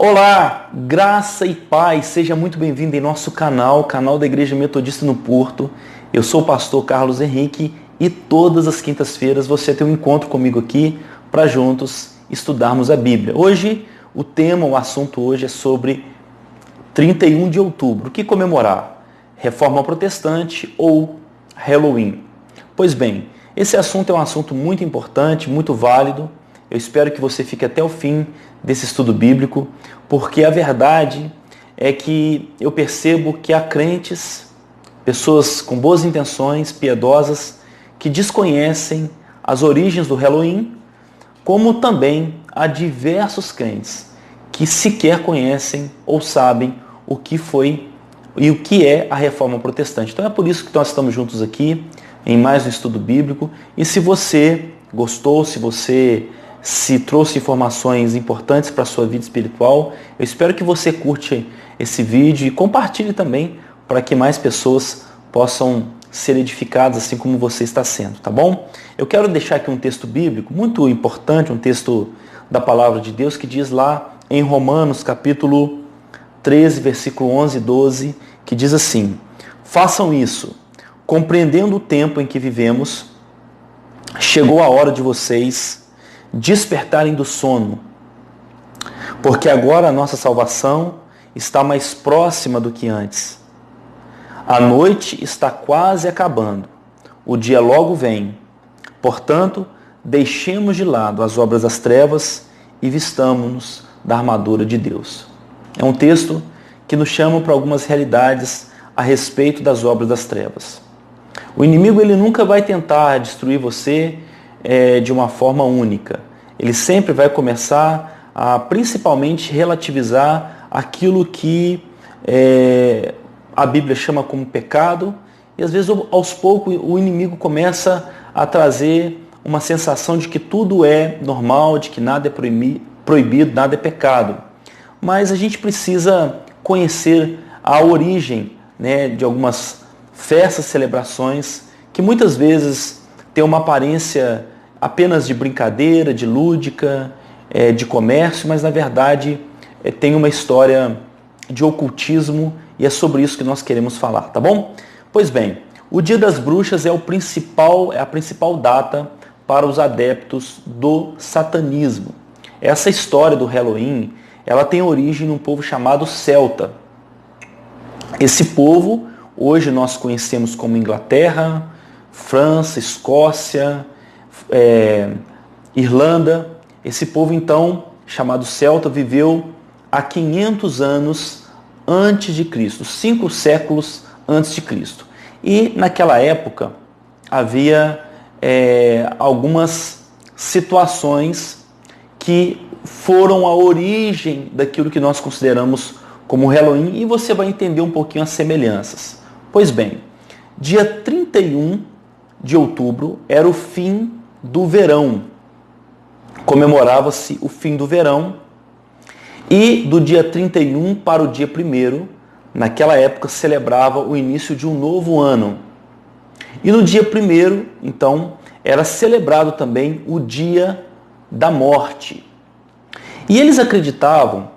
Olá, graça e paz, seja muito bem-vindo em nosso canal da Igreja Metodista no Porto. Eu sou o pastor Carlos Henrique e todas as quintas-feiras você tem um encontro comigo aqui para juntos estudarmos a Bíblia. Hoje, o assunto hoje é sobre 31 de outubro, o que comemorar? Reforma Protestante ou Halloween? Pois bem, esse assunto é um assunto muito importante, muito válido. Eu espero que você fique até o fim desse estudo bíblico, porque a verdade é que eu percebo que há crentes, pessoas com boas intenções, piedosas, que desconhecem as origens do Halloween, como também há diversos crentes que sequer conhecem ou sabem o que foi e o que é a Reforma Protestante. Então é por isso que nós estamos juntos aqui em mais um estudo bíblico. E se você gostou, se trouxe informações importantes para a sua vida espiritual, eu espero que você curte esse vídeo e compartilhe também para que mais pessoas possam ser edificadas assim como você está sendo, tá bom? Eu quero deixar aqui um texto bíblico muito importante, um texto da palavra de Deus que diz lá em Romanos capítulo 13, versículo 11 e 12, que diz assim: façam isso, compreendendo o tempo em que vivemos, chegou a hora de vocês despertarem do sono, porque agora a nossa salvação está mais próxima do que antes. A noite está quase acabando, o dia logo vem. Portanto, deixemos de lado as obras das trevas e vistamo-nos da armadura de Deus. É um texto que nos chama para algumas realidades a respeito das obras das trevas. O inimigo ele nunca vai tentar destruir você de uma forma única. Ele sempre vai começar a principalmente relativizar aquilo que a Bíblia chama como pecado, e às vezes aos poucos o inimigo começa a trazer uma sensação de que tudo é normal, de que nada é proibido, nada é pecado. Mas a gente precisa conhecer a origem, de algumas festas, celebrações, que muitas vezes tem uma aparência apenas de brincadeira, de lúdica, de comércio, mas na verdade tem uma história de ocultismo e é sobre isso que nós queremos falar, tá bom? Pois bem, o Dia das Bruxas é a principal data para os adeptos do satanismo. Essa história do Halloween, ela tem origem num povo chamado celta. Esse povo, hoje nós conhecemos como Inglaterra, França, Escócia, Irlanda. Esse povo então, chamado celta, viveu há 500 anos antes de Cristo, 5 séculos antes de Cristo. E naquela época havia algumas situações que foram a origem daquilo que nós consideramos como Halloween, e você vai entender um pouquinho as semelhanças. Pois bem, dia 31 de outubro era o fim do verão. Comemorava-se o fim do verão, e do dia 31 para o dia 1º, naquela época, celebrava o início de um novo ano. E no dia 1º, então, era celebrado também o dia da morte. E eles acreditavam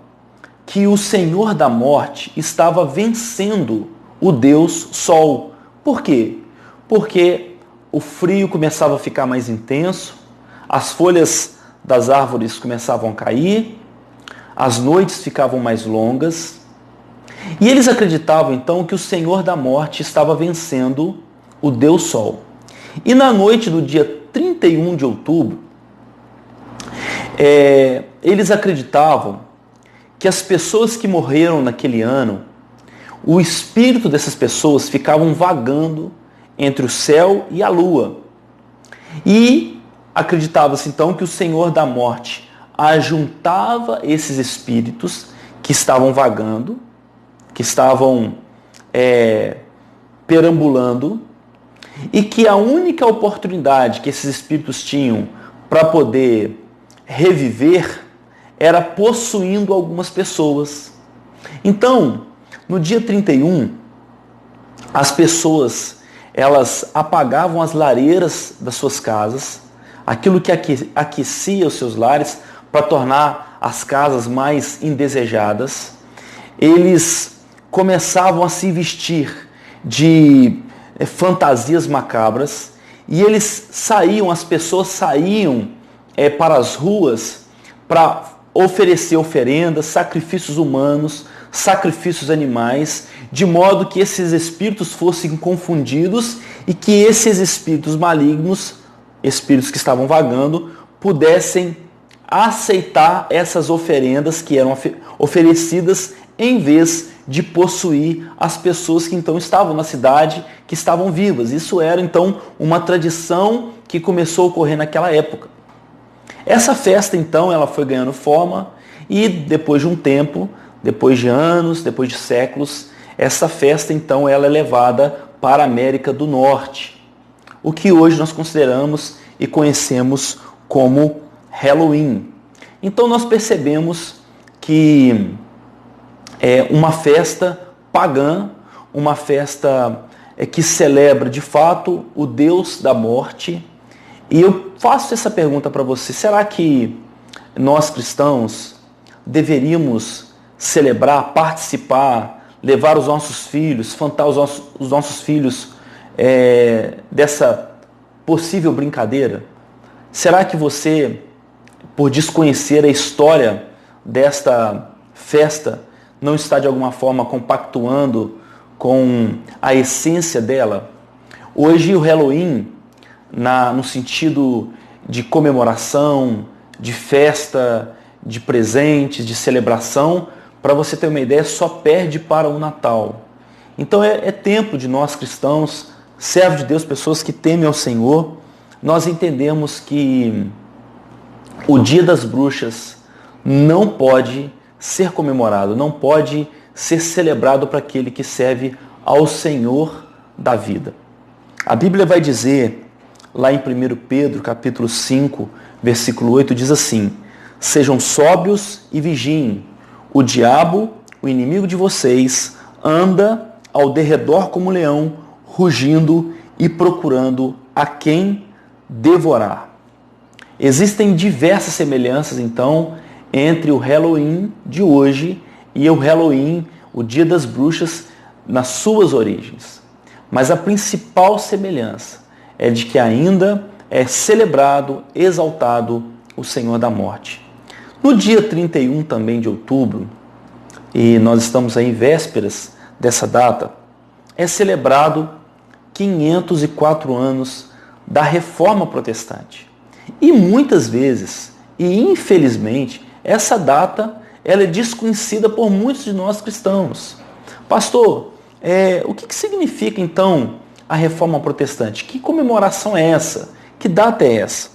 que o Senhor da morte estava vencendo o Deus Sol. Por quê? Porque o frio começava a ficar mais intenso, as folhas das árvores começavam a cair, as noites ficavam mais longas, e eles acreditavam então que o Senhor da morte estava vencendo o Deus Sol. E na noite do dia 31 de outubro, eles acreditavam que as pessoas que morreram naquele ano, o espírito dessas pessoas ficavam vagando entre o céu e a lua. E acreditava-se então que o Senhor da morte ajuntava esses espíritos que estavam vagando, que estavam perambulando, e que a única oportunidade que esses espíritos tinham para poder reviver era possuindo algumas pessoas. Então, no dia 31, as pessoas elas apagavam as lareiras das suas casas, aquilo que aquecia os seus lares, para tornar as casas mais indesejadas, eles começavam a se vestir de fantasias macabras e eles saíam, as pessoas saíam para as ruas para oferecer oferendas, sacrifícios humanos, sacrifícios animais, de modo que esses espíritos fossem confundidos e que esses espíritos malignos, espíritos que estavam vagando, pudessem aceitar essas oferendas que eram oferecidas em vez de possuir as pessoas que então estavam na cidade, que estavam vivas. Isso era então uma tradição que começou a ocorrer naquela época. Essa festa então ela foi ganhando forma e depois de um tempo, depois de anos, depois de séculos, essa festa então ela é levada para a América do Norte, o que hoje nós consideramos e conhecemos como Halloween. Então nós percebemos que é uma festa pagã, uma festa que celebra de fato o Deus da morte. E eu faço essa pergunta para você: será que nós cristãos deveríamos celebrar, participar, levar os nossos filhos, fantar os nossos filhos dessa possível brincadeira? Será que você, por desconhecer a história desta festa, não está de alguma forma compactuando com a essência dela? Hoje o Halloween, no sentido de comemoração, de festa, de presentes, de celebração, para você ter uma ideia, só perde para o Natal. Então é tempo de nós cristãos, servos de Deus, pessoas que temem ao Senhor, nós entendemos que o Dia das Bruxas não pode ser comemorado, não pode ser celebrado para aquele que serve ao Senhor da vida. A Bíblia vai dizer, lá em 1 Pedro, capítulo 5, versículo 8, diz assim: sejam sóbrios e vigiem. O diabo, o inimigo de vocês, anda ao derredor como um leão, rugindo e procurando a quem devorar. Existem diversas semelhanças, então, entre o Halloween de hoje e o Halloween, o Dia das Bruxas, nas suas origens. Mas a principal semelhança é de que ainda é celebrado, exaltado o Senhor da morte. No dia 31 também de outubro, e nós estamos aí em vésperas dessa data, é celebrado 504 anos da Reforma Protestante. E muitas vezes, e infelizmente, essa data ela é desconhecida por muitos de nós cristãos. Pastor, o que significa então a Reforma Protestante? Que comemoração é essa? Que data é essa?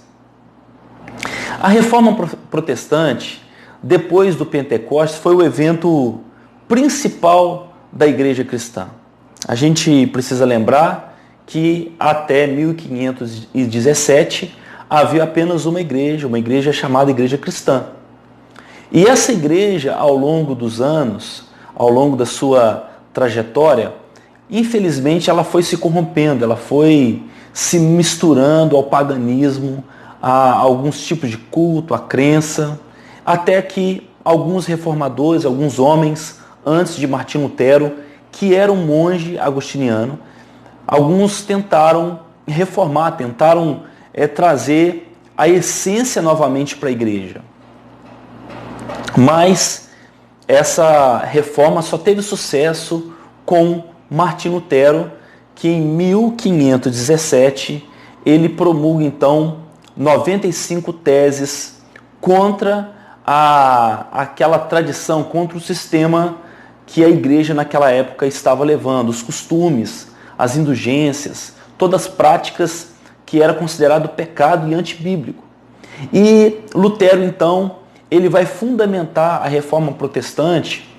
A Reforma Protestante, depois do Pentecostes, foi o evento principal da igreja cristã. A gente precisa lembrar que até 1517 havia apenas uma igreja chamada Igreja Cristã. E essa igreja, ao longo dos anos, ao longo da sua trajetória, infelizmente ela foi se corrompendo, ela foi se misturando ao paganismo, a alguns tipos de culto, a crença, até que alguns reformadores, alguns homens, antes de Martim Lutero, que era um monge agostiniano, alguns tentaram reformar, tentaram trazer a essência novamente para a igreja. Mas essa reforma só teve sucesso com Martim Lutero, que em 1517 ele promulga então 95 teses contra aquela tradição, contra o sistema que a igreja naquela época estava levando, os costumes, as indulgências, todas as práticas que era considerado pecado e antibíblico. E Lutero, então, ele vai fundamentar a Reforma Protestante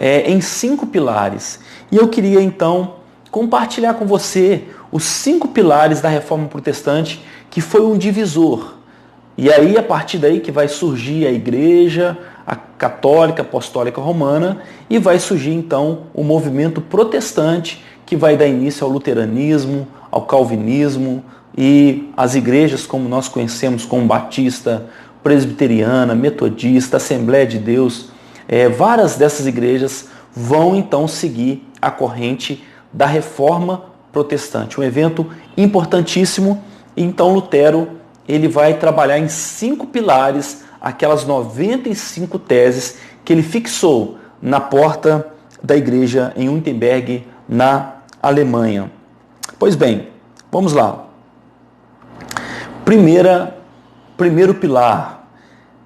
em 5 pilares. E eu queria, então, compartilhar com você os 5 pilares da Reforma Protestante, que foi um divisor. E aí, a partir daí que vai surgir a igreja, a católica, apostólica romana, e vai surgir, então, o movimento protestante, que vai dar início ao luteranismo, ao calvinismo, e as igrejas como nós conhecemos, como Batista, presbiteriana, metodista, Assembleia de Deus, várias dessas igrejas vão então seguir a corrente da Reforma Protestante, um evento importantíssimo. Então Lutero ele vai trabalhar em 5 pilares, aquelas 95 teses que ele fixou na porta da igreja em Wittenberg, na Alemanha. Pois bem, vamos lá. Primeiro pilar,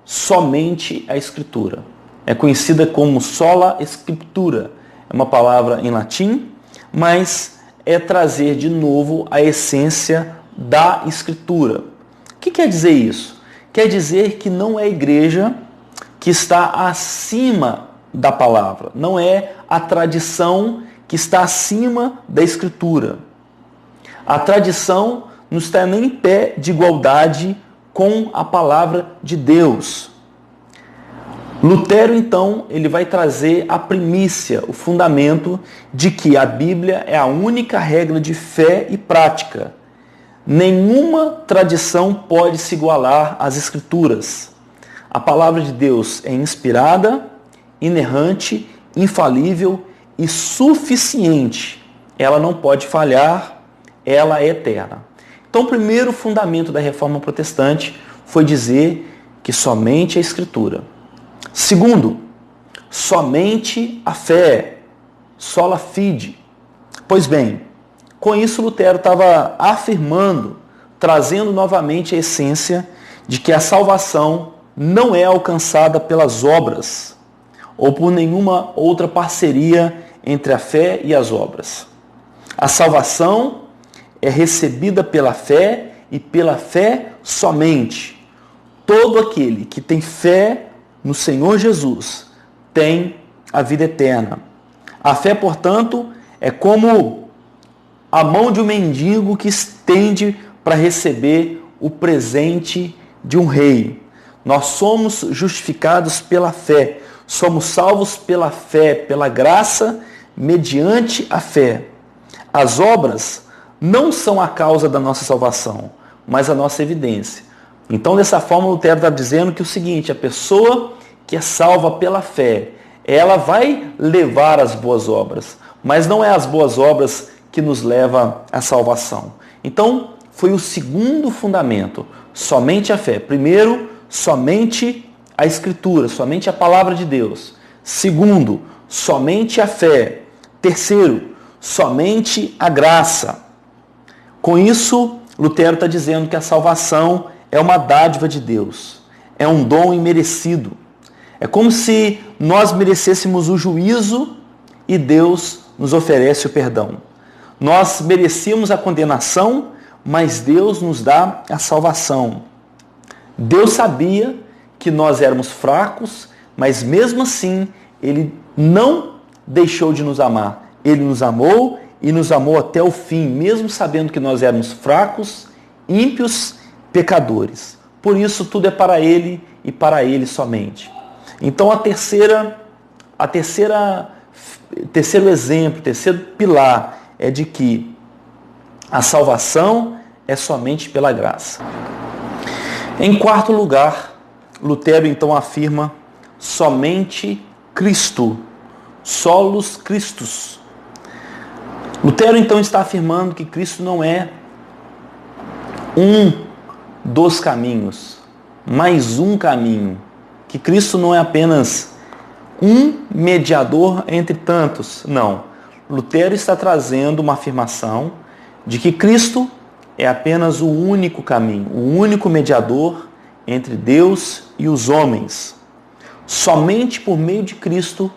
somente a Escritura. É conhecida como sola scriptura. É uma palavra em latim, mas é trazer de novo a essência da Escritura. O que quer dizer isso? Quer dizer que não é a igreja que está acima da palavra, não é a tradição que está acima da Escritura. A tradição não está nem em pé de igualdade com a palavra de Deus. Lutero, então, ele vai trazer a primícia, o fundamento de que a Bíblia é a única regra de fé e prática. Nenhuma tradição pode se igualar às Escrituras. A palavra de Deus é inspirada, inerrante, infalível e suficiente. Ela não pode falhar, ela é eterna. Então, o primeiro fundamento da Reforma Protestante foi dizer que somente a Escritura. Segundo, somente a fé, sola fide. Pois bem, com isso Lutero estava afirmando, trazendo novamente a essência de que a salvação não é alcançada pelas obras ou por nenhuma outra parceria entre a fé e as obras. A salvação é recebida pela fé e pela fé somente. Todo aquele que tem fé no Senhor Jesus tem a vida eterna. A fé, portanto, é como a mão de um mendigo que estende para receber o presente de um rei. Nós somos justificados pela fé, somos salvos pela fé, pela graça, mediante a fé. As obras não são a causa da nossa salvação, mas a nossa evidência. Então, dessa forma, Lutero está dizendo que o seguinte, a pessoa que é salva pela fé, ela vai levar as boas obras, mas não é as boas obras que nos leva à salvação. Então, foi o segundo fundamento, somente a fé. Primeiro, somente a Escritura, somente a palavra de Deus. Segundo, somente a fé. Terceiro, somente a graça. Com isso, Lutero está dizendo que a salvação é uma dádiva de Deus, é um dom imerecido. É como se nós merecêssemos o juízo e Deus nos oferece o perdão. Nós merecíamos a condenação, mas Deus nos dá a salvação. Deus sabia que nós éramos fracos, mas mesmo assim Ele não deixou de nos amar. Ele nos amou e nos amou até o fim, mesmo sabendo que nós éramos fracos, ímpios, pecadores. Por isso tudo é para Ele e para Ele somente. Então terceiro exemplo, terceiro pilar é de que a salvação é somente pela graça. Em quarto lugar, Lutero então afirma somente Cristo, solus Christus. Lutero então está afirmando que Cristo não é um dos caminhos, mais um caminho, que Cristo não é apenas um mediador entre tantos, não. Lutero está trazendo uma afirmação de que Cristo é apenas o único caminho, o único mediador entre Deus e os homens. Somente por meio de Cristo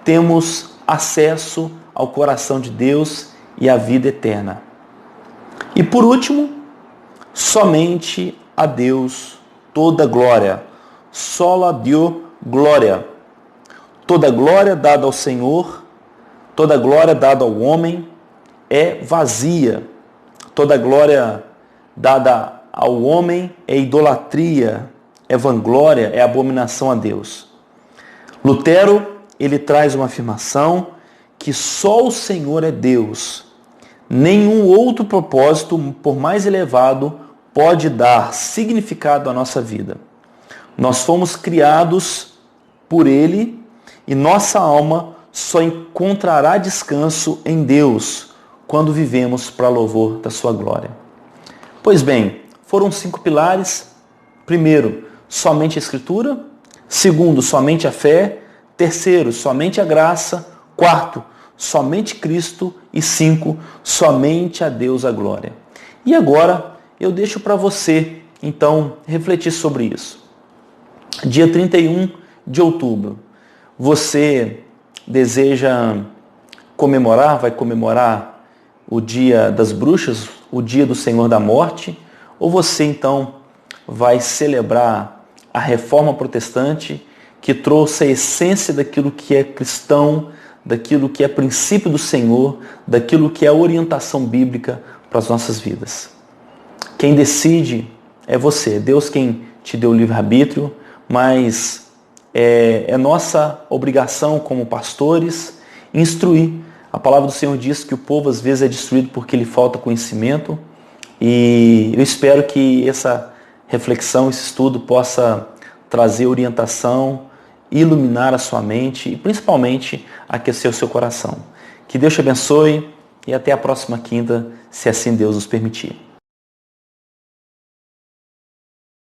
temos acesso ao coração de Deus e à vida eterna. E por último, somente a Deus toda glória, sola Deo glória. Toda glória dada ao Senhor, toda glória dada ao homem é vazia. Toda glória dada ao homem é idolatria, é vanglória, é abominação a Deus. Lutero, ele traz uma afirmação que só o Senhor é Deus. Nenhum outro propósito, por mais elevado, pode dar significado à nossa vida. Nós fomos criados por Ele e nossa alma só encontrará descanso em Deus quando vivemos para louvor da sua glória. Pois bem, foram 5 pilares. Primeiro, somente a Escritura. Segundo, somente a fé. Terceiro, somente a graça. Quarto, somente Cristo. E 5, somente a Deus a glória. E agora eu deixo para você, então, refletir sobre isso. Dia 31 de outubro, você deseja comemorar, vai comemorar o Dia das Bruxas, o Dia do Senhor da Morte, ou você então vai celebrar a Reforma Protestante, que trouxe a essência daquilo que é cristão, daquilo que é princípio do Senhor, daquilo que é orientação bíblica para as nossas vidas. Quem decide é você, Deus quem te deu o livre-arbítrio, mas é nossa obrigação como pastores instruir. A palavra do Senhor diz que o povo às vezes é destruído porque lhe falta conhecimento, e eu espero que essa reflexão, esse estudo possa trazer orientação, iluminar a sua mente e principalmente aquecer o seu coração. Que Deus te abençoe e até a próxima quinta, se assim Deus nos permitir.